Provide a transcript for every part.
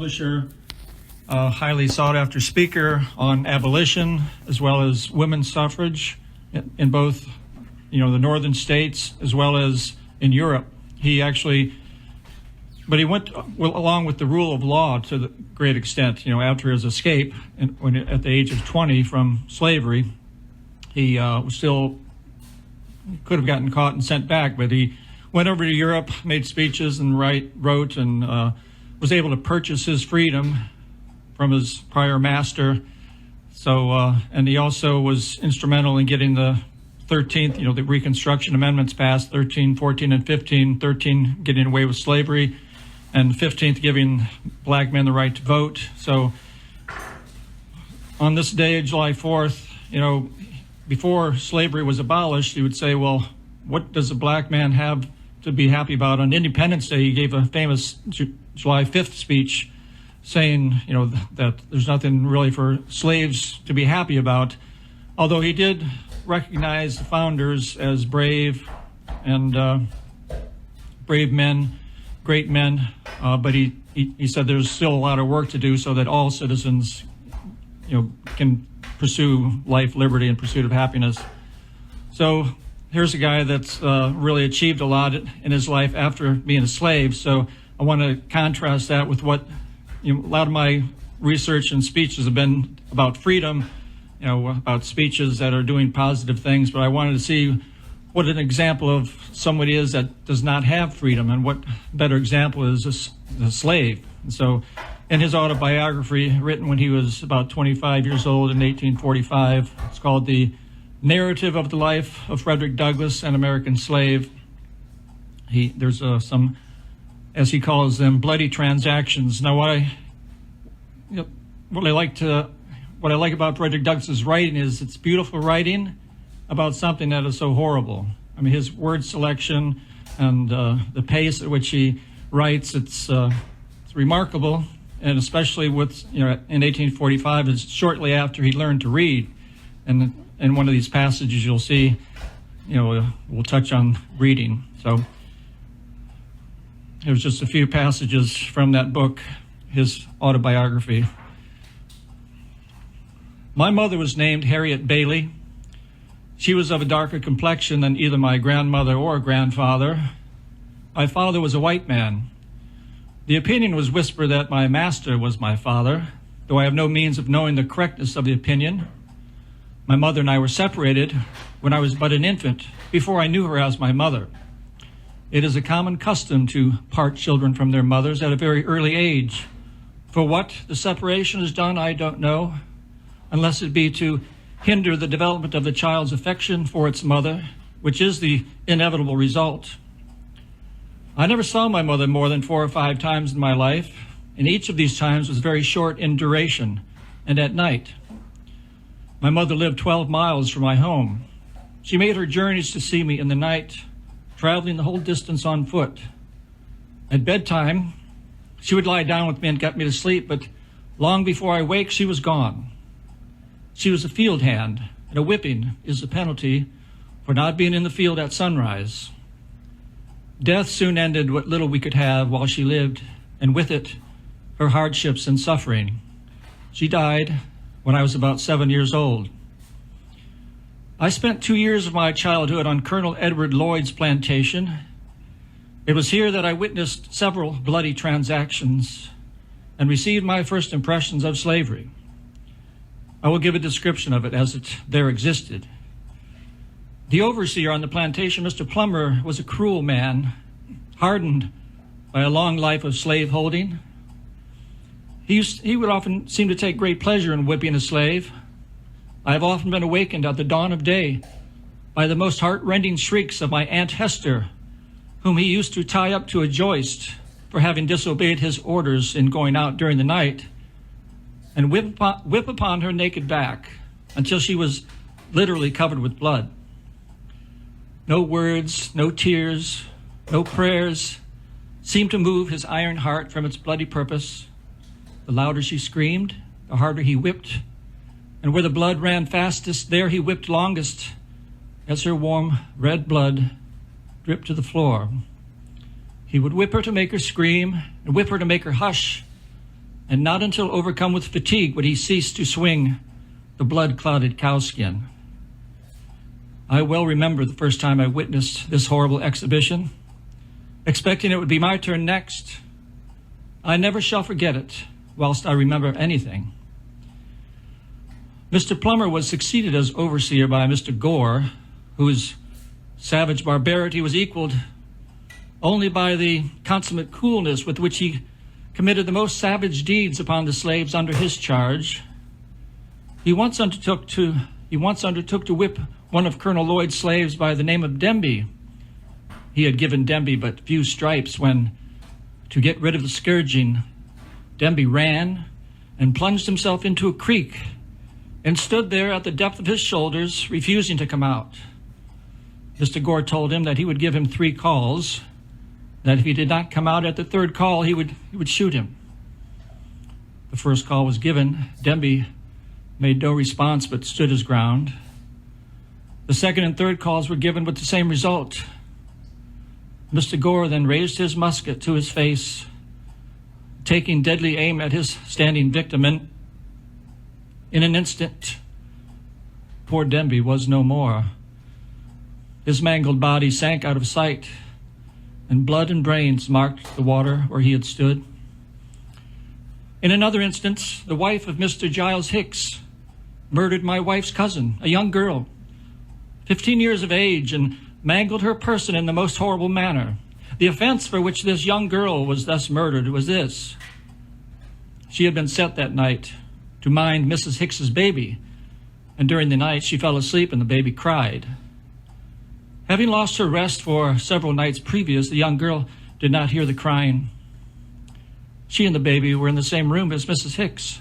publisher, a highly sought-after speaker on abolition as well as women's suffrage in both, the northern states as well as in Europe. He went along with the rule of law to the great extent. After his escape, at the age of 20 from slavery, he could have gotten caught and sent back, but he went over to Europe, made speeches and wrote, and was able to purchase his freedom from his prior master. So, and he also was instrumental in getting the 13th, the Reconstruction Amendments passed, 13, 14, and 15, 13 getting away with slavery, and 15th giving black men the right to vote. So on this day, July 4th, before slavery was abolished, you would say, well, what does a black man have to be happy about? On Independence Day, he gave a famous July 5th speech saying, that there's nothing really for slaves to be happy about, although he did recognize the founders as brave and brave men, great men, but he said there's still a lot of work to do so that all citizens, can pursue life, liberty, and pursuit of happiness. So here's a guy that's really achieved a lot in his life after being a slave. So I want to contrast that with what a lot of my research and speeches have been about freedom, about speeches that are doing positive things. But I wanted to see what an example of somebody is that does not have freedom, and what better example is a slave. And so in his autobiography, written when he was about 25 years old in 1845, it's called The Narrative of the Life of Frederick Douglass, an American Slave. There's some, as he calls them, bloody transactions. Now, what I like about Frederick Douglass's writing is it's beautiful writing about something that is so horrible. I mean, his word selection and the pace at which he writes, it's remarkable. And especially with, in 1845, it's shortly after he learned to read. And in one of these passages, you'll see, we'll touch on reading. So there's just a few passages from that book, his autobiography. My mother was named Harriet Bailey. She was of a darker complexion than either my grandmother or grandfather. My father was a white man. The opinion was whispered that my master was my father, though I have no means of knowing the correctness of the opinion. My mother and I were separated when I was but an infant, before I knew her as my mother. It is a common custom to part children from their mothers at a very early age. For what the separation is done, I don't know, unless it be to hinder the development of the child's affection for its mother, which is the inevitable result. I never saw my mother more than 4 or 5 times in my life, and each of these times was very short in duration and at night. My mother lived 12 miles from my home. She made her journeys to see me in the night, traveling the whole distance on foot. At bedtime, she would lie down with me and get me to sleep, but long before I wake, she was gone. She was a field hand, and a whipping is the penalty for not being in the field at sunrise. Death soon ended what little we could have while she lived, and with it, her hardships and suffering. She died when I was about 7 years old. I spent 2 years of my childhood on Colonel Edward Lloyd's plantation. It was here that I witnessed several bloody transactions and received my first impressions of slavery. I will give a description of it as it there existed. The overseer on the plantation, Mr. Plummer, was a cruel man, hardened by a long life of slave holding. He would often seem to take great pleasure in whipping a slave. I have often been awakened at the dawn of day by the most heart-rending shrieks of my Aunt Hester, whom he used to tie up to a joist for having disobeyed his orders in going out during the night, and whip upon her naked back until she was literally covered with blood. No words, no tears, no prayers seemed to move his iron heart from its bloody purpose. The louder she screamed, the harder he whipped, and where the blood ran fastest, there he whipped longest, as her warm red blood dripped to the floor. He would whip her to make her scream, and whip her to make her hush, and not until overcome with fatigue would he cease to swing the blood-clotted cowskin. I well remember the first time I witnessed this horrible exhibition, expecting it would be my turn next. I never shall forget it, whilst I remember anything. Mr. Plummer was succeeded as overseer by Mr. Gore, whose savage barbarity was equaled only by the consummate coolness with which he committed the most savage deeds upon the slaves under his charge. He once undertook to whip one of Colonel Lloyd's slaves by the name of Demby. He had given Demby but few stripes when, to get rid of the scourging, Demby ran and plunged himself into a creek and stood there at the depth of his shoulders, refusing to come out. Mr. Gore told him that he would give him 3 calls, that if he did not come out at the 3rd call, he would shoot him. The first call was given. Demby made no response but stood his ground. The 2nd and 3rd calls were given with the same result. Mr. Gore then raised his musket to his face, taking deadly aim at his standing victim, and in an instant, poor Demby was no more. His mangled body sank out of sight, and blood and brains marked the water where he had stood. In another instance, the wife of Mr. Giles Hicks murdered my wife's cousin, a young girl, 15 years of age, and mangled her person in the most horrible manner. The offense for which this young girl was thus murdered was this. She had been set that night to mind Mrs. Hicks's baby, and during the night she fell asleep and the baby cried. Having lost her rest for several nights previous, the young girl did not hear the crying. She and the baby were in the same room as Mrs. Hicks.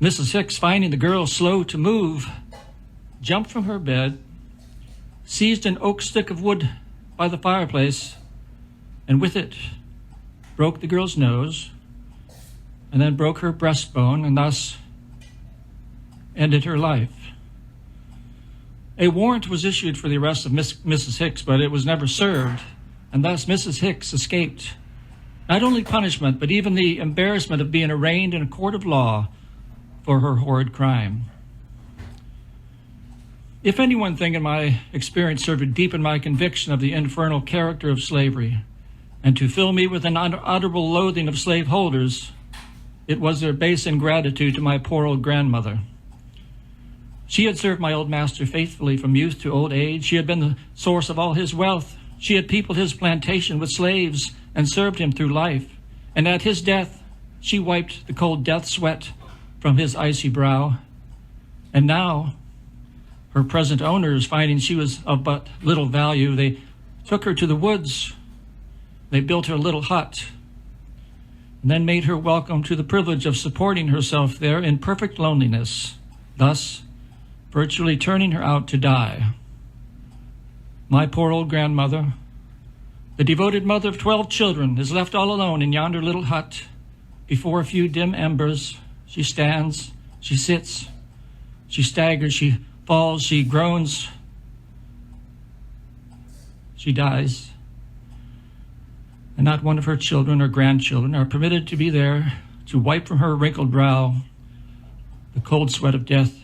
Mrs. Hicks, finding the girl slow to move, jumped from her bed, seized an oak stick of wood by the fireplace, and with it broke the girl's nose, and then broke her breastbone, and thus ended her life. A warrant was issued for the arrest of Mrs. Hicks, but it was never served, and thus Mrs. Hicks escaped not only punishment, but even the embarrassment of being arraigned in a court of law for her horrid crime. If any one thing in my experience served to deepen my conviction of the infernal character of slavery and to fill me with an unutterable loathing of slaveholders, it was their base ingratitude to my poor old grandmother. She had served my old master faithfully from youth to old age. She had been the source of all his wealth. She had peopled his plantation with slaves and served him through life. And at his death, she wiped the cold death sweat from his icy brow. And now, her present owners, finding she was of but little value, they took her to the woods. They built her a little hut, and then made her welcome to the privilege of supporting herself there in perfect loneliness, thus virtually turning her out to die. My poor old grandmother, the devoted mother of 12 children, is left all alone in yonder little hut. Before a few dim embers, she stands, she sits, she staggers, she falls, she groans, she dies. And not one of her children or grandchildren are permitted to be there to wipe from her wrinkled brow the cold sweat of death.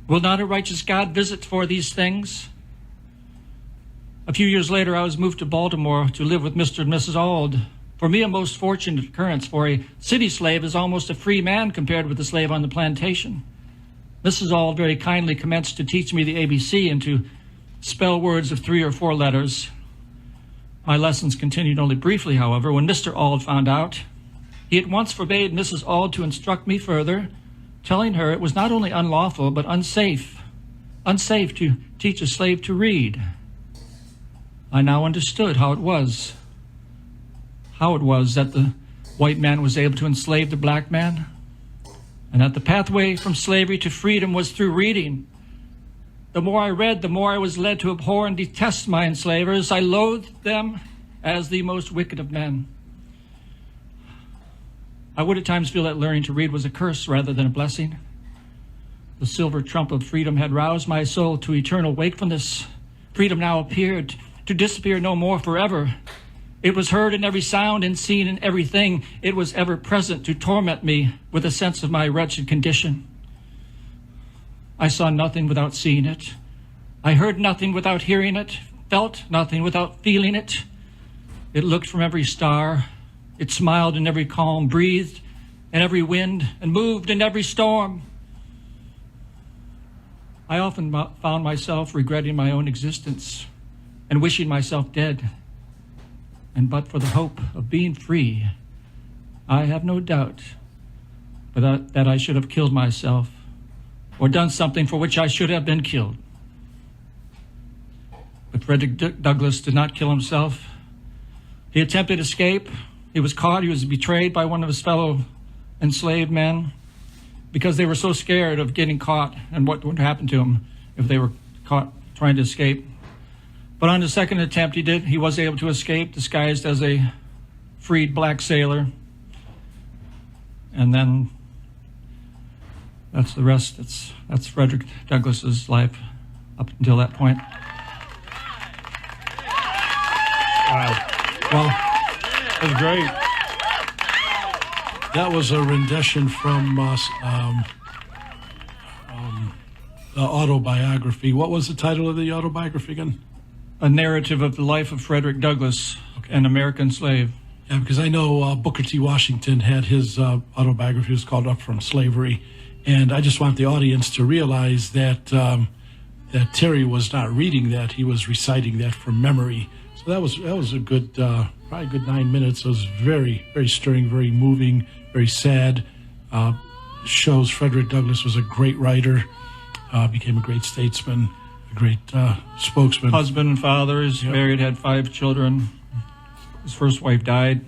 Will not a righteous God visit for these things? A few years later, I was moved to Baltimore to live with Mr. and Mrs. Auld. For me, a most fortunate occurrence, for a city slave is almost a free man compared with the slave on the plantation. Mrs. Auld very kindly commenced to teach me the ABC and to spell words of 3 or 4 letters. My lessons continued only briefly, however. When Mr. Auld found out, he at once forbade Mrs. Auld to instruct me further, telling her it was not only unlawful, but unsafe to teach a slave to read. I now understood how it was that the white man was able to enslave the black man, and that the pathway from slavery to freedom was through reading. The more I read, the more I was led to abhor and detest my enslavers. I loathed them as the most wicked of men. I would at times feel that learning to read was a curse rather than a blessing. The silver trump of freedom had roused my soul to eternal wakefulness. Freedom now appeared to disappear no more forever. It was heard in every sound and seen in everything. It was ever present to torment me with a sense of my wretched condition. I saw nothing without seeing it. I heard nothing without hearing it, felt nothing without feeling it. It looked from every star. It smiled in every calm, breathed in every wind, and moved in every storm. I often found myself regretting my own existence and wishing myself dead. And but for the hope of being free, I have no doubt that I should have killed myself or done something for which I should have been killed. But Frederick Douglass did not kill himself. He attempted escape. He was caught. He was betrayed by one of his fellow enslaved men because they were so scared of getting caught and what would happen to him if they were caught trying to escape. But on the second attempt he was able to escape, disguised as a freed black sailor. And then that's the rest. That's Frederick Douglass's life up until that point. Wow. Well, that's great. That was a rendition from the autobiography. What was the title of the autobiography again? A narrative of the life of Frederick Douglass, an American slave. Yeah, because I know Booker T. Washington had his autobiography. It was called Up From Slavery. And I just want the audience to realize that that Terry was not reading that. He was reciting that from memory. So that was a good, probably a good 9 minutes. It was very, very stirring, very moving, very sad. Shows Frederick Douglass was a great writer, became a great statesman, a great spokesman. Husband and father, he's married, had 5 children. His first wife died.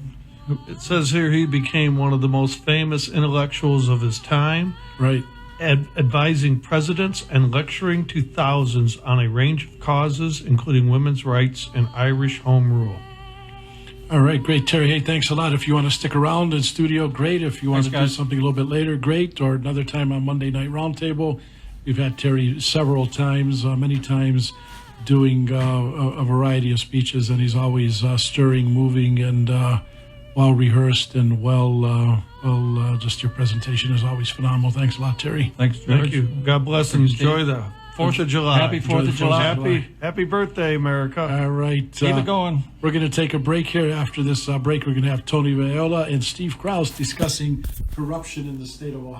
It says here he became one of the most famous intellectuals of his time. Right. Advising presidents and lecturing to thousands on a range of causes, including women's rights and Irish home rule. All right, great, Terry. Hey, thanks a lot. If you want to stick around in studio, great. If you want to do something a little bit later, great. Or another time on Monday Night Roundtable. We've had Terry several times, many times, doing a variety of speeches, and he's always stirring, moving, and well rehearsed, and just your presentation is always phenomenal. Thanks a lot, Terry. Thanks, George. Thank you. God bless and enjoy the 4th of July. Happy 4th of July. Happy birthday, America. All right. Keep it going. We're going to take a break here. After this break, we're going to have Tony Viola and Steve Kraus discussing corruption in the state of Ohio.